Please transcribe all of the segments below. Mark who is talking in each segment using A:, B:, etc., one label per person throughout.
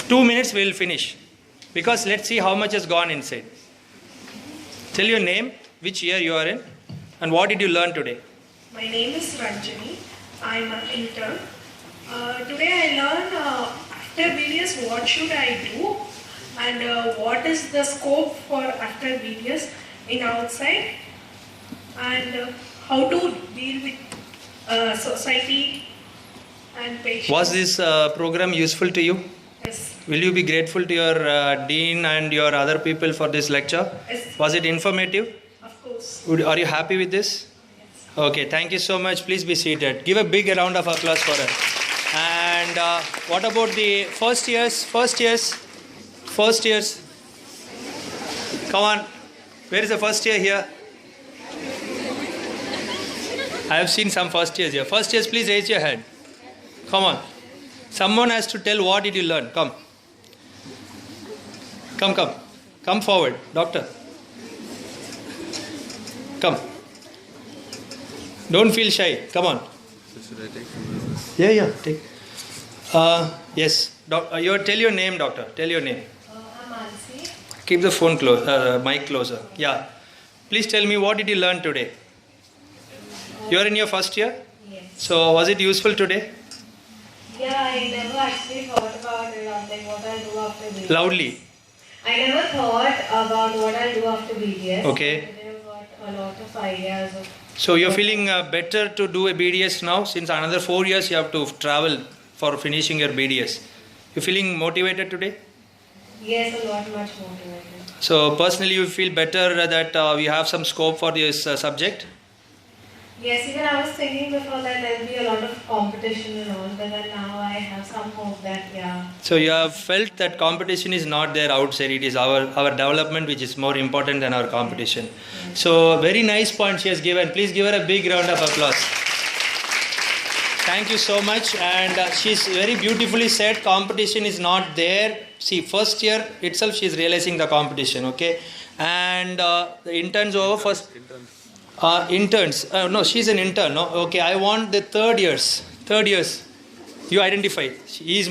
A: 2 minutes we will finish. Because let's see how much has gone inside. Tell your name, which year you are in, and what did you learn today?
B: My name is Ranjani. I'm an intern. Today I learned after BDS what should I do and what is the scope for after BDS in outside and how to deal with society and patients.
A: Was this program useful to you?
B: Yes.
A: Will you be grateful to your dean and your other people for this lecture?
B: Yes.
A: Was it informative?
B: Of course.
A: Are you happy with this?
B: Yes.
A: Okay, thank you so much. Please be seated. Give a big round of applause for her. And what about the first years? First years? Come on. Where is the first year here? I have seen some first years here. First years, please raise your hand. Come on. Someone has to tell what did you learn. Come. Come forward. Doctor. Come. Don't feel shy. Come on.
C: Should I take from this?
A: Yeah. Take. Yes. Tell your name, doctor. Tell your name.
B: I'm Ansi.
A: Keep the phone close. Mic closer. Yeah. Please tell me what did you learn today? You are in your first year?
B: Yes.
A: So was it useful today?
B: Yeah, I never actually thought about it, like what I'll do after BDS.
A: Loudly.
B: I never thought about what I'll do after BDS.
A: Okay.
B: Today I've got a lot of ideas of.
A: So you're feeling better to do a BDS now, since another 4 years you have to travel for finishing your BDS. You feeling motivated today?
B: Yes, a lot much motivated.
A: So personally you feel better that we have some scope for this subject?
B: Yes, even I was thinking before that there'll be a lot of competition and all, but then now I have some hope that, yeah.
A: So you have felt that competition is not there outside, it is our development which is more important than our competition.
B: Yes.
A: So very nice point she has given. Please give her a big round of applause. Thank you so much. And she's very beautifully said competition is not there. See, first year itself she is realizing the competition, okay? And the interns over first. Interns. No, she's an intern. No, okay. I want the third years. You identify. He is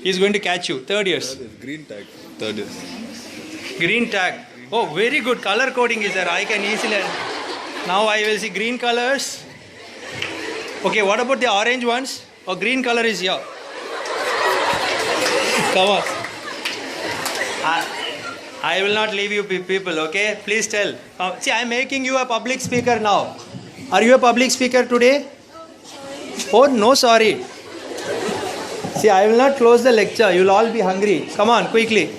A: he's going to catch you. Third years.
C: Green tag. Third years.
A: Green tag. Oh, very good. Color coding is there. I can easily. Now I will see green colors. Okay. What about the orange ones? Oh, green color is here. Come on. I will not leave you people, okay? Please tell. See, I am making you a public speaker now. Are you a public speaker today? Oh, no, sorry. See, I will not close the lecture. You will all be hungry. Come on, quickly.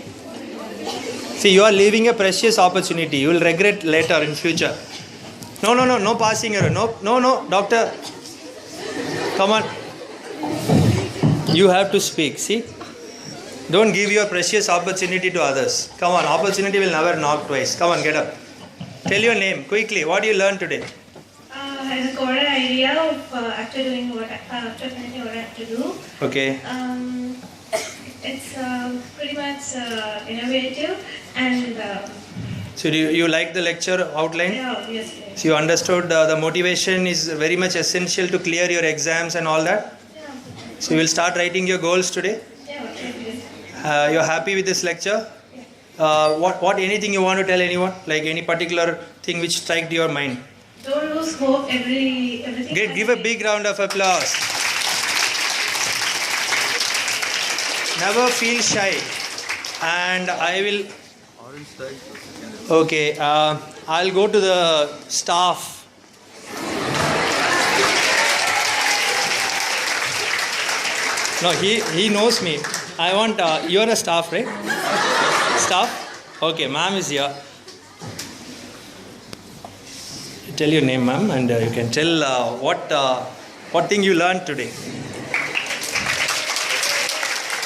A: See, you are leaving a precious opportunity. You will regret later in future. No passing error. No, doctor. Come on. You have to speak, see? Don't give your precious opportunity to others. Come on, opportunity will never knock twice. Come on, get up. Tell your name quickly. What do you learn today?
B: I've got an idea of after finishing what I have to do.
A: Okay.
B: It's pretty much innovative and.
A: So do you like the lecture outline?
B: Yeah, obviously.
A: So you understood the motivation is very much essential to clear your exams and all that?
B: Yeah.
A: So you will start writing your goals today?
B: Yeah, obviously.
A: You're happy with this lecture?
B: Yeah.
A: What anything you want to tell anyone? Like any particular thing which struck your mind?
B: Don't lose hope. Everything.
A: Great, give a big round of applause. Never feel shy. And I will.
C: Orange tag.
A: Okay, I'll go to the staff. No, he knows me. I want, you're a staff, right? Staff? Okay, ma'am is here. Tell your name, ma'am, and you can tell what thing you learned today.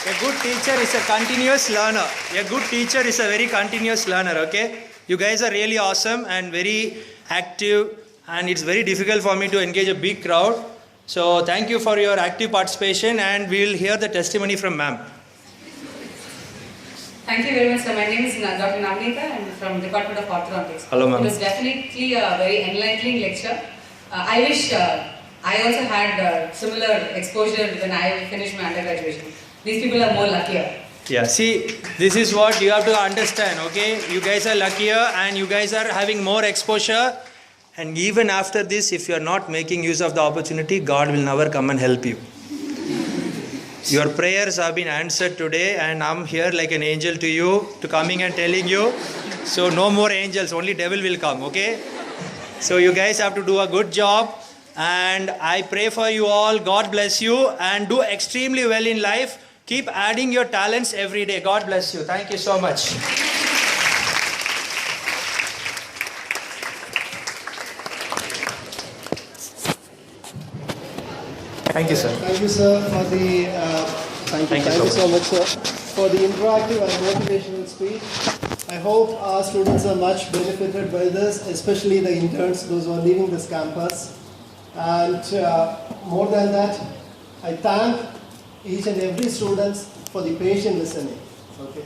A: A good teacher is a continuous learner. A good teacher is a very continuous learner, okay? You guys are really awesome and very active, and it's very difficult for me to engage a big crowd. So thank you for your active participation, and we will hear the testimony from ma'am.
D: Thank you very much, sir. My name is Dr. Navneeta. I am from Department of Orthodontics.
A: Hello, ma'am.
D: It was definitely a very enlightening lecture. I wish I also had similar exposure when I finished my undergraduation. These people are more luckier.
A: Yeah, see, this is what you have to understand, okay? You guys are luckier and you guys are having more exposure. And even after this, if you are not making use of the opportunity, God will never come and help you. Your prayers have been answered today, and I'm here like an angel to you, to coming and telling you. So no more angels, only devil will come, okay? So you guys have to do a good job. And I pray for you all. God bless you and do extremely well in life. Keep adding your talents every day. God bless you. Thank you so much. Thank you, sir.
E: Thank you, sir, for the thank you so much, sir, for the interactive and motivational speech. I hope our students are much benefited by this, especially the interns, those who are leaving this campus. And more than that, I thank each and every student for the patient listening. Okay.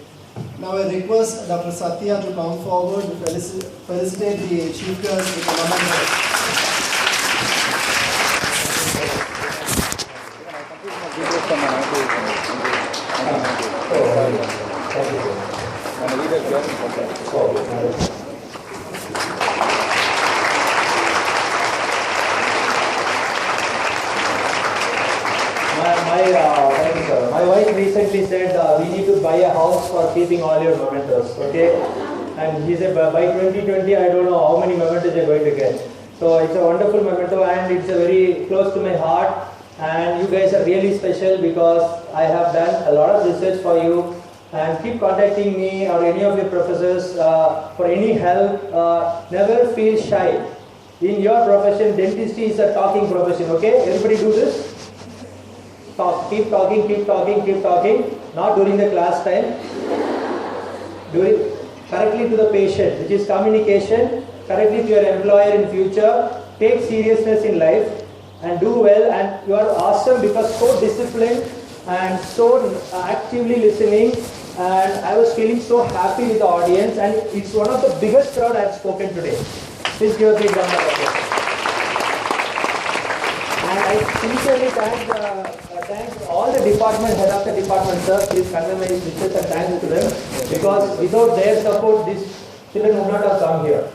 E: Now I request Dr. Satya to come forward to felicitate the chief guest with the Mahamudra.
A: My wife recently said we need to buy a house for keeping all your mementos, okay? And he said by 2020 I don't know how many mementos you're going to get. So it's a wonderful memento and it's a very close to my heart. And you guys are really special because I have done a lot of research for you. And keep contacting me or any of your professors for any help. Never feel shy. In your profession, dentistry is a talking profession, okay? Everybody do this? Talk. Keep talking, keep talking, keep talking. Not during the class time. Do it correctly to the patient, which is communication. Correctly to your employer in future. Take seriousness in life and do well. And you are awesome because so disciplined and so actively listening. And I was feeling so happy with the audience. And it's one of the biggest crowd I have spoken today. Please give a big round of applause. And I sincerely thank all the department, head of the department, sir. Please convey my wishes and thanks to them. Because without their support, these children would not have come here.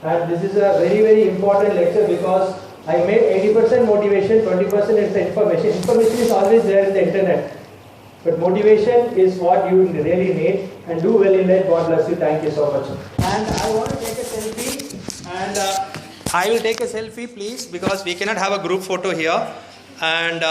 A: And this is a very, very important lecture because I made 80% motivation, 20% is the information. Information is always there in the internet. But motivation is what you really need. And do well in life. God bless you. Thank you so much. And I want to take a selfie. And I will take a selfie, please, because we cannot have a group photo here. And